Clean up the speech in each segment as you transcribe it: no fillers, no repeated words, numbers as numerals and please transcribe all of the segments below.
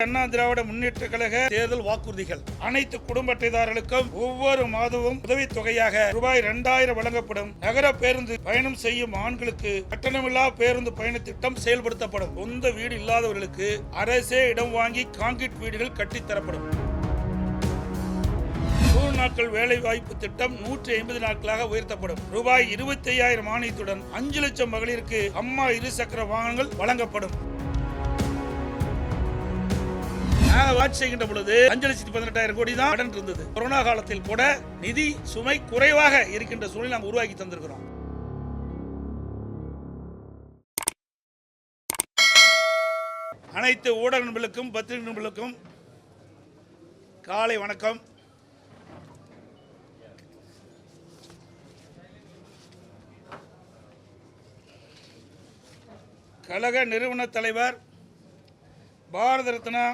அண்ணா திராவிட முன்னேற்ற கழக தேர்தல் வாக்குறுதிகள். அனைத்து குடும்ப அட்டைதாரர்களுக்கும் ஒவ்வொரு மாதமும் உதவித் தொகையாக ரூபாய் 2000 வழங்கப்படும். நகர பேருந்து பயணம் செய்யும் ஆண்களுக்கு கட்டணமில்லா பேருந்து பயண திட்டம் செயல்படுத்தப்படும். சொந்த வீடு இல்லாதவர்களுக்கு அரசே இடம் வாங்கி கான்கிரீட் வீடுகள் கட்டித்தரப்படும். 100 நாட்கள் வேலை வாய்ப்பு திட்டம் 150 நாட்களாக உயர்த்தப்படும். ரூபாய் 25,000 மானியத்துடன் 5 லட்சம் மகளிருக்கு அம்மா இருசக்கர வாகனங்கள் வழங்கப்படும். ஆட்சி செய்கின்ற பொழுது 5,18,000 கோடி தான் கடன் இருந்தது. கொரோனா காலத்தில் கூட நிதி சுமை குறைவாக இருக்கின்ற சூழலை நாம் உருவாக்கி தந்திருக்கிறோம். அனைத்து ஊடக நண்பர்களுக்கும் பத்திரிகை நண்பர்களுக்கும் காலை வணக்கம். கழக நிறுவன தலைவர் பாரத ரத்னா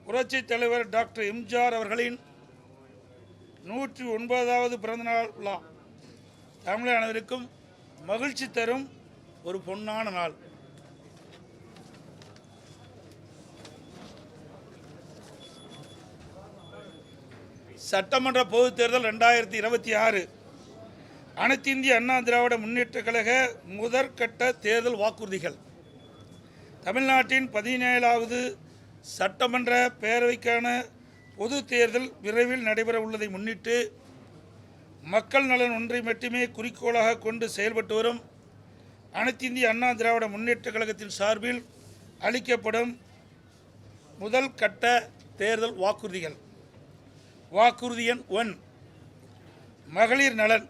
புரட்சி தலைவர் டாக்டர் எம்ஜிஆர் அவர்களின் 109வது பிறந்தநாள் விழா தமிழக அனைவருக்கும் மகிழ்ச்சி தரும் ஒரு பொன்னான நாள். சட்டமன்ற பொதுத் தேர்தல் 2026 அனைத்து இந்திய அண்ணா திராவிட முன்னேற்ற கழக முதற்கட்ட தேர்தல் வாக்குறுதிகள். தமிழ்நாட்டின் 17வது சட்டமன்ற பேரவைக்கான பொது தேர்தல் விரைவில் நடைபெற உள்ளதை முன்னிட்டு மக்கள் நலன் ஒன்றை மட்டுமே குறிக்கோளாக கொண்டு செயல்பட்டு வரும் அனைத்து இந்திய அண்ணா திராவிட முன்னேற்ற கழகத்தின் சார்பில் அளிக்கப்படும் முதல் கட்ட தேர்தல் வாக்குறுதிகள். வாக்குறுதி எண் 1, மகளிர் நலன்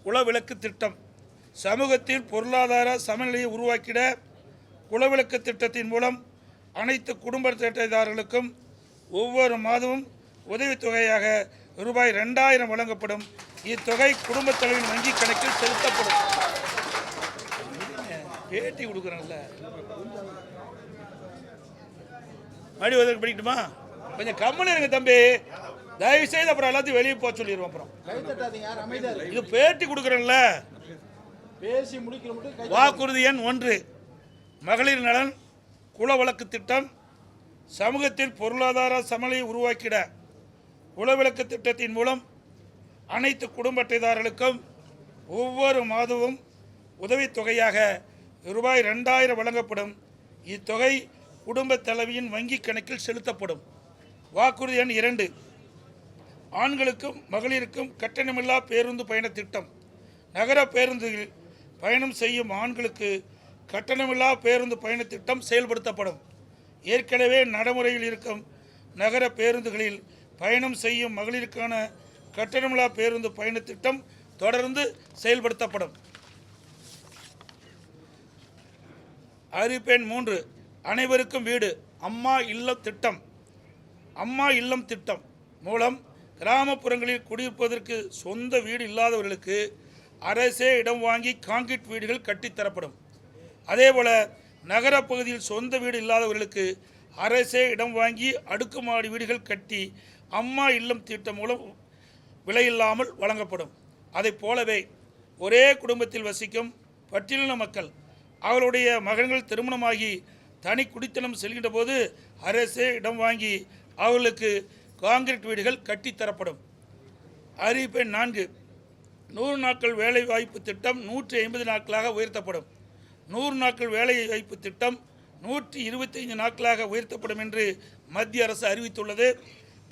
குலவிளக்கு திட்டம். சமூகத்தில் பொருளாதார சமநிலையை உருவாக்கிட குலவிளக்கு திட்டத்தின் மூலம் அனைத்து குடும்ப அட்டைதாரர்களுக்கும் ஒவ்வொரு மாதமும் உதவித்தொகையாக ரூபாய் 2000 வழங்கப்படும். இத்தொகை குடும்பத் தலைவரின் வங்கி கணக்கில் செலுத்தப்படும். பேட்டி கொடுக்குறேன்ல, மறுபடியும் உதவி படிக்கட்டுமா? கொஞ்சம் கம்மனு இருங்க தம்பி, தயவு செய்து அப்புறம் எல்லாத்தையும் வெளியே போக சொல்லிடுவோம். அப்புறம் இது பேட்டி கொடுக்குறேன்ல. வாக்குறுதி எண் 1, மகளிர் நலன் குலவிளக்கு திட்டம். சமூகத்தில் பொருளாதார சமநிலையை உருவாக்கிட குலவிளக்கு திட்டத்தின் மூலம் அனைத்து குடும்ப அட்டைதாரர்களுக்கும் ஒவ்வொரு மாதமும் உதவித்தொகையாக ரூபாய் 2000 வழங்கப்படும். இத்தொகை குடும்ப தலைவியின் வங்கி கணக்கில் செலுத்தப்படும். வாக்குறுதி எண் 2, ஆண்களுக்கும் மகளிருக்கும் கட்டணமில்லா பேருந்து பயண திட்டம். நகர பேருந்தில் பயணம் செய்யும் ஆண்களுக்கு கட்டணமில்லா பேருந்து பயண திட்டம் செயல்படுத்தப்படும். ஏற்கனவே நடைமுறையில் இருக்கும் நகர பேருந்துகளில் பயணம் செய்யும் மகளிருக்கான கட்டணமில்லா பேருந்து பயண திட்டம் தொடர்ந்து செயல்படுத்தப்படும். அறிவிப்பெண் 3, அனைவருக்கும் வீடு அம்மா இல்லம் திட்டம். அம்மா இல்லம் திட்டம் மூலம் கிராமப்புறங்களில் குடியிருப்பதற்கு சொந்த வீடு இல்லாதவர்களுக்கு அரசே இடம் வாங்கி கான்கிரீட் வீடுகள் கட்டித்தரப்படும். அதேபோல் நகரப்பகுதியில் சொந்த வீடு இல்லாதவர்களுக்கு அரசே இடம் வாங்கி அடுக்குமாடி வீடுகள் கட்டி அம்மா இல்லம் திட்டம் மூலம் விலையில்லாமல் வழங்கப்படும். அதை போலவே ஒரே குடும்பத்தில் வசிக்கும் பட்டியலின மக்கள் அவர்களுடைய மகன்கள் திருமணமாகி தனி குடித்தனம் செல்கின்ற போது அரசே இடம் வாங்கி அவர்களுக்கு கான்கிரீட் வீடுகள் கட்டித்தரப்படும். அறிவிப்பெண் 4, 100 நாட்கள் வேலை வாய்ப்பு திட்டம் 150 நாட்களாக உயர்த்தப்படும். 100 நாட்கள் வேலை வாய்ப்பு திட்டம் 125 நாட்களாக உயர்த்தப்படும் என்று மத்திய அரசு அறிவித்துள்ளது.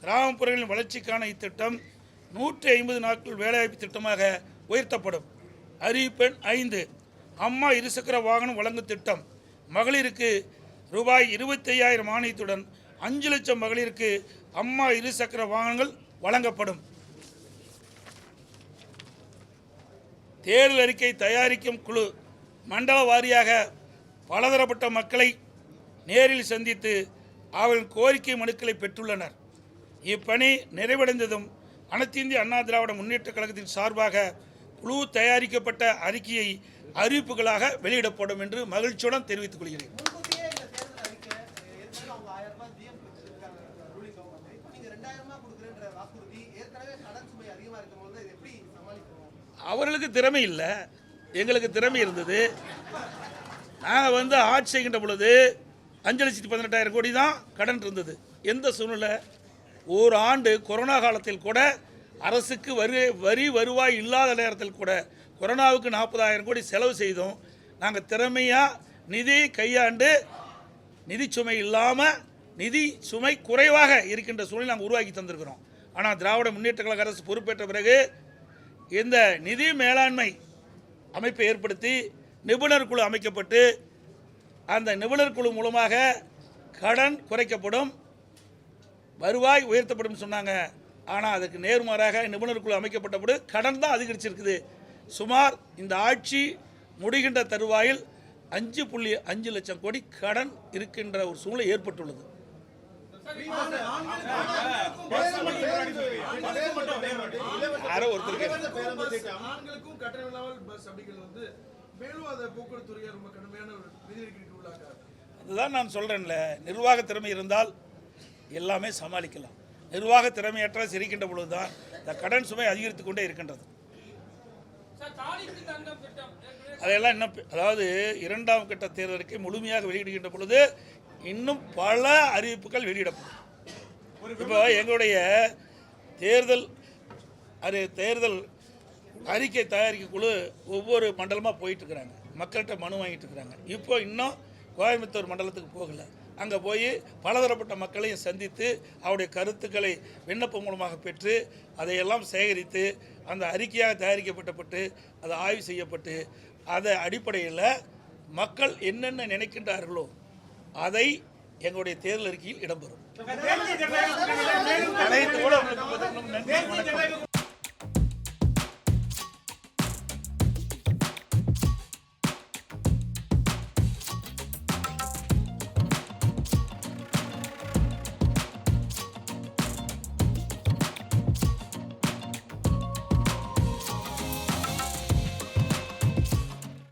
கிராமப்புறங்களின் வளர்ச்சிக்கான இத்திட்டம் 150 நாட்கள் வேலைவாய்ப்பு திட்டமாக உயர்த்தப்படும். அறிவிப்பெண் 5, அம்மா இருசக்கர வாகனம் வழங்கும் திட்டம். மகளிருக்கு ரூபாய் 25,000 மானியத்துடன் 5 லட்சம் மகளிருக்கு அம்மா இருசக்கர வாகனங்கள் வழங்கப்படும். தேர்தல் அறிக்கை தயாரிக்கும் குழு மண்டல வாரியாக பலதரப்பட்ட மக்களை நேரில் சந்தித்து அவர்களின் கோரிக்கை மனுக்களை பெற்றுள்ளனர். இப்பணி நிறைவடைந்ததும் அனைத்து இந்திய அண்ணா திராவிட முன்னேற்ற கழகத்தின் சார்பாக குழு தயாரிக்கப்பட்ட அறிக்கையை அறிவிப்புகளாக வெளியிடப்படும் என்று மகிழ்ச்சியுடன் தெரிவித்துக் கொள்கிறேன். அவர்களுக்கு திறமை இல்லை, எங்களுக்கு திறமை இருந்தது. நாங்கள் ஆட்சி செய்கின்ற பொழுது 5,18,000 கோடி தான் கடன் இருந்தது. எந்த சூழ்நிலை? ஒரு ஆண்டு கொரோனா காலத்தில் கூட அரசுக்கு வரி வருவாய் இல்லாத நேரத்தில் கூட கொரோனாவுக்கு 40,000 கோடி செலவு செய்தோம். நாங்கள் திறமையாக நிதி கையாண்டு நிதி சுமை இல்லாமல் நிதி சுமை குறைவாக இருக்கின்ற சூழ்நிலை நாங்கள் உருவாக்கி தந்திருக்கிறோம். ஆனால் திராவிட முன்னேற்ற கழக அரசு பொறுப்பேற்ற பிறகு இந்த நிதி மேலாண்மை அமைப்பை ஏற்படுத்தி நிபுணர் குழு அமைக்கப்பட்டு அந்த நிபுணர் குழு மூலமாக கடன் குறைக்கப்படும், வருவாய் உயர்த்தப்படும் சொன்னாங்க. ஆனால் அதுக்கு நேர்மாறாக நிபுணர் குழு அமைக்கப்பட்டபோது கடன் தான் அதிகரிச்சிருக்குது. சுமார் இந்த ஆட்சி முடிகின்ற தருவாயில் 5.5 லட்சம் கோடி கடன் இருக்கின்ற ஒரு சூழ்நிலை ஏற்பட்டுள்ளது. அதுதான் நான் சொல்றேன்ல, நிர்வாக திறமை இருந்தால் எல்லாமே சமாளிக்கலாம். நிர்வாக திறமையற்ற சிரிக்கின்ற பொழுதுதான் இந்த கடன் சுமை அதிகரித்து கொண்டே இருக்கின்றது. அதெல்லாம் இன்னும் அதாவது 2ஆம் கட்ட தேர்தலுக்கு முழுமையாக வெளியிடுகின்ற பொழுது இன்னும் பல அறிவிப்புகள் வெளியிடப்படும். இப்போ எங்களுடைய தேர்தல் அறிக்கை தயாரிக்க குழு ஒவ்வொரு மண்டலமாக போயிட்டுருக்குறாங்க, மக்கள்கிட்ட மனு வாங்கிட்டு இருக்கிறாங்க. இப்போ இன்னும் கோயம்புத்தூர் மண்டலத்துக்கு போகலை. அங்கே போய் பலதரப்பட்ட மக்களையும் சந்தித்து அவருடைய கருத்துக்களை விண்ணப்பம் மூலமாக பெற்று அதையெல்லாம் சேகரித்து அந்த அறிக்கையாக தயாரிக்கப்பட்டு அது ஆய்வு செய்யப்பட்டு அதை அடிப்படையில் மக்கள் என்னென்ன நினைக்கின்றார்களோ அதை எங்களுடைய தேர்தல் அறிக்கையில் இடம்பெறும்.